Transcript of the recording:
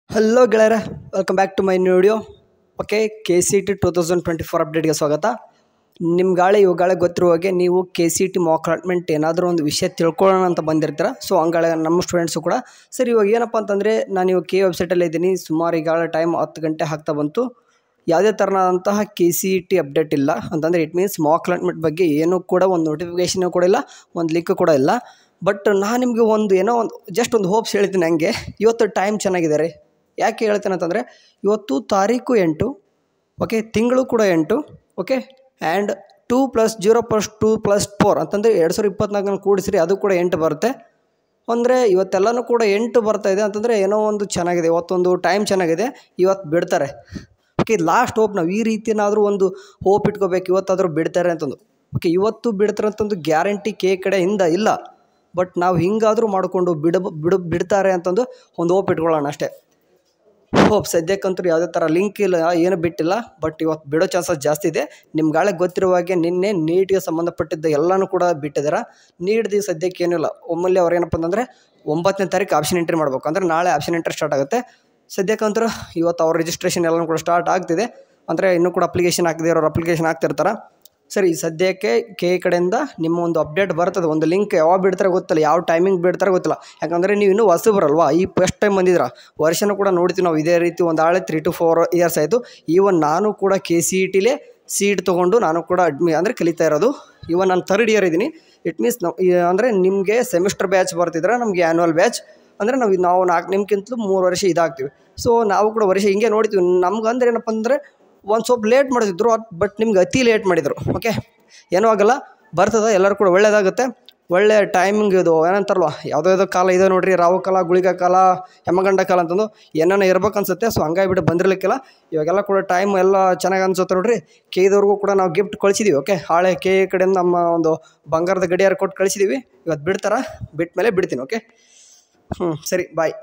Hello ಗೆಳೆಯರ, welcome back to my new video. Okay, KCET 2024 ಅಪ್ಡೇಟ್ಗೆ ಸ್ವಾಗತ. ಇವುಗಾಳೆ ಗೊತ್ತಿರುವ ಹಾಗೆ ನೀವು KCET ಮಾಕ್ ಅಲಾಟ್ಮೆಂಟ್ ಏನಾದರೂ ಒಂದು ವಿಷಯ ತಿಳ್ಕೊಳ್ಳೋಣ ಅಂತ ಬಂದಿರ್ತೀರ. ಸೊ ಹಂಗಾಳೆ ನಮ್ಮ ಸ್ಟೂಡೆಂಟ್ಸು ಕೂಡ ಸರಿ. ಇವಾಗ ಏನಪ್ಪ ಅಂತಂದರೆ, ನಾನು ಇವಾಗ ವೆಬ್ಸೈಟಲ್ಲಿ ಇದ್ದೀನಿ. ಸುಮಾರು ಈಗಾಗಲೇ ಟೈಮ್ 10 ಗಂಟೆ ಆಗ್ತಾ ಬಂತು. ಯಾವುದೇ ಥರನಾದಂತಹ KCET ಅಪ್ಡೇಟ್ ಇಲ್ಲ ಅಂತಂದರೆ ಇಟ್ ಮೀನ್ಸ್ ಮಾಕ್ ಅಲಾಟ್ಮೆಂಟ್ ಬಗ್ಗೆ ಏನೂ ಕೂಡ ಒಂದು ನೋಟಿಫಿಕೇಷನ್ ಕೂಡ ಇಲ್ಲ, ಒಂದು ಲಿಂಕ್ ಕೂಡ ಇಲ್ಲ. ಬಟ್ ನಾನು ನಿಮಗೆ ಜಸ್ಟ್ ಒಂದು ಹೋಪ್ಸ್ ಹೇಳ್ತೀನಿ. ಹಂಗೆ ಇವತ್ತು ಟೈಮ್ ಚೆನ್ನಾಗಿದೆ ರೀ. ಯಾಕೆ ಹೇಳ್ತೇನೆ ಅಂತಂದರೆ, ಇವತ್ತು ತಾರೀಕು 8, ಓಕೆ, ತಿಂಗಳು ಕೂಡ 8, ಓಕೆ, ಆ್ಯಂಡ್ 2 + 0 + 2 + 4 ಅಂತಂದರೆ 2024 ಕೂಡಿಸ್ರಿ, ಅದು ಕೂಡ 8 ಬರುತ್ತೆ. ಅಂದರೆ ಇವತ್ತೆಲ್ಲನೂ ಕೂಡ 8 ಬರ್ತಾಯಿದೆ ಅಂತಂದರೆ ಏನೋ ಒಂದು ಚೆನ್ನಾಗಿದೆ. ಇವತ್ತೊಂದು ಟೈಮ್ ಚೆನ್ನಾಗಿದೆ, ಇವತ್ತು ಬಿಡ್ತಾರೆ. Okay, last hope. ನಾವು ಈ ರೀತಿಯಾದರೂ ಒಂದು ಹೋಪ್ ಇಟ್ಕೋಬೇಕು, ಇವತ್ತಾದರೂ ಬಿಡ್ತಾರೆ ಅಂತಂದು. ಓಕೆ, ಇವತ್ತು ಬಿಡ್ತಾರೆ ಅಂತಂದು ಗ್ಯಾರಂಟಿ ಕಡೆಯಿಂದ ಇಲ್ಲ. ಬಟ್ ನಾವು ಹಿಂಗಾದರೂ ಮಾಡಿಕೊಂಡು ಬಿಡ್ತಾರೆ ಅಂತಂದು ಒಂದು ಹೋಪ್ ಇಟ್ಕೊಳ್ಳೋಣ ಅಷ್ಟೇ. ಹೋಪ್. ಸದ್ಯಕ್ಕಂತೂ ಯಾವುದೇ ಥರ ಲಿಂಕ್ ಇಲ್ಲ, ಏನು ಬಿಟ್ಟಿಲ್ಲ. ಬಟ್ ಇವತ್ತು ಬಿಡೋ ಚಾನ್ಸಸ್ ಜಾಸ್ತಿ ಇದೆ. ನಿಮ್ಗಾಳೆ ಗೊತ್ತಿರುವ ಹಾಗೆ ನಿನ್ನೆ ನೀಟ್ಗೆ ಸಂಬಂಧಪಟ್ಟಿದ್ದ ಎಲ್ಲನೂ ಕೂಡ ಬಿಟ್ಟಿದ್ದಾರೆ. ನೀಟ್ದು ಸದ್ಯಕ್ಕೆ ಏನಿಲ್ಲ. ಒಮ್ಮಲ್ಲಿ ಅವ್ರು ಏನಪ್ಪ ಅಂತಂದರೆ 9ನೇ ತಾರೀಕು ಆಪ್ಷನ್ ಎಂಟ್ರಿ ಮಾಡಬೇಕು. ಅಂದರೆ ನಾಳೆ ಆಪ್ಷನ್ ಎಂಟ್ರಿ ಸ್ಟಾರ್ಟ್ ಆಗುತ್ತೆ. ಸದ್ಯಕ್ಕಂತೂ ಇವತ್ತು ಅವ್ರ ರಿಜಿಸ್ಟ್ರೇಷನ್ ಎಲ್ಲನೂ ಕೂಡ ಸ್ಟಾರ್ಟ್ ಆಗ್ತಿದೆ. ಅಂದರೆ ಇನ್ನೂ ಕೂಡ ಅಪ್ಲಿಕೇಶನ್ ಹಾಕಿದೆ, ಅವ್ರು ಅಪ್ಲಿಕೇಶನ್ ಹಾಕ್ತಿರ್ತಾರೆ. ಸರಿ, ಸದ್ಯಕ್ಕೆ ಕಡೆಯಿಂದ ನಿಮ್ಮ ಒಂದು ಅಪ್ಡೇಟ್ ಬರ್ತದೆ. ಒಂದು ಲಿಂಕ್ ಯಾವಾಗ ಬಿಡ್ತಾರೆ ಗೊತ್ತಿಲ್ಲ, ಯಾವ ಟೈಮಿಂಗ್ ಬಿಡ್ತಾರೆ ಗೊತ್ತಿಲ್ಲ. ಯಾಕಂದರೆ ನೀವು ಇನ್ನೂ ಹೊಸಬರಲ್ವಾ, ಈ ಫಸ್ಟ್ ಟೈಮ್ ಬಂದಿದ್ರ. ವರ್ಷನೂ ಕೂಡ ನೋಡ್ತೀವಿ ನಾವು ಇದೇ ರೀತಿ. ಒಂದು 3 to 4 ಇಯರ್ಸ್ ಆಯಿತು. ಈವನ್ ನಾನು ಕೂಡ KCETಲೇ ಸೀಟ್ ತೊಗೊಂಡು ನಾನು ಕೂಡ ಕಲಿತಾ ಇರೋದು. ಈವನ್ ನಾನು 3rd ಇಯರ್ ಇದ್ದೀನಿ. ಇಟ್ ಮೀನ್ಸ್ ಅಂದರೆ ನಿಮಗೆ ಸೆಮಿಸ್ಟರ್ ಬ್ಯಾಚ್ ಬರ್ತಿದ್ರೆ, ನಮಗೆ ಆ್ಯನ್ಯುವಲ್ ಬ್ಯಾಚ್ ಅಂದರೆ ನಾವು 4 ನಿಮ್ಗಿಂತಲೂ 3 ವರ್ಷ ಇದಾಗ್ತೀವಿ. ಸೊ ನಾವು ಕೂಡ ವರ್ಷ ಹಿಂಗೆ ನೋಡ್ತೀವಿ. ನಮ್ಗೆ ಅಂದರೆ ಏನಪ್ಪ ಅಂದರೆ ಒಂದು ಸ್ವಲ್ಪ ಲೇಟ್ ಮಾಡಿದ್ರು, ಬಟ್ ನಿಮ್ಗೆ ಅತಿ ಲೇಟ್ ಮಾಡಿದರು. ಓಕೆ, ಏನೂ ಆಗಲ್ಲ, ಬರ್ತದೆ. ಎಲ್ಲರೂ ಕೂಡ ಒಳ್ಳೆಯದಾಗುತ್ತೆ. ಒಳ್ಳೆ ಟೈಮಿಂಗ್ ಇದು ಏನಂತಾರಲ್ವ, ಯಾವುದೋ ಕಾಲ ಇದೆ ನೋಡಿರಿ, ರಾವು ಕಾಲ, ಗುಳಿಗ ಕಾಲ, ಯಮಗಂಡ ಕಾಲ ಅಂತಂದು ಏನೇನೋ ಇರ್ಬೇಕು ಅನ್ಸುತ್ತೆ. ಸೊ ಹಂಗಾಗಿಬಿಟ್ಟು ಬಂದಿರಲಿಕ್ಕಿಲ್ಲ. ಇವಾಗೆಲ್ಲ ಕೂಡ ಟೈಮ್ ಎಲ್ಲ ಚೆನ್ನಾಗಿ ಅನ್ಸುತ್ತೆ ನೋಡಿರಿ. KEದವ್ರಿಗೂ ಕೂಡ ನಾವು ಗಿಫ್ಟ್ ಕಳಿಸಿದ್ದೀವಿ. ಓಕೆ, ಹಾಳೆ KE ಕಡೆಯಿಂದ ನಮ್ಮ ಒಂದು ಬಂಗಾರದ ಗಡಿಯಾರ ಕೊಟ್ಟು ಕಳಿಸಿದ್ದೀವಿ. ಇವತ್ತು ಬಿಡ್ತಾರ, ಬಿಟ್ಟ ಮೇಲೆ ಬಿಡ್ತೀನಿ. ಓಕೆ, ಸರಿ, ಬಾಯ್.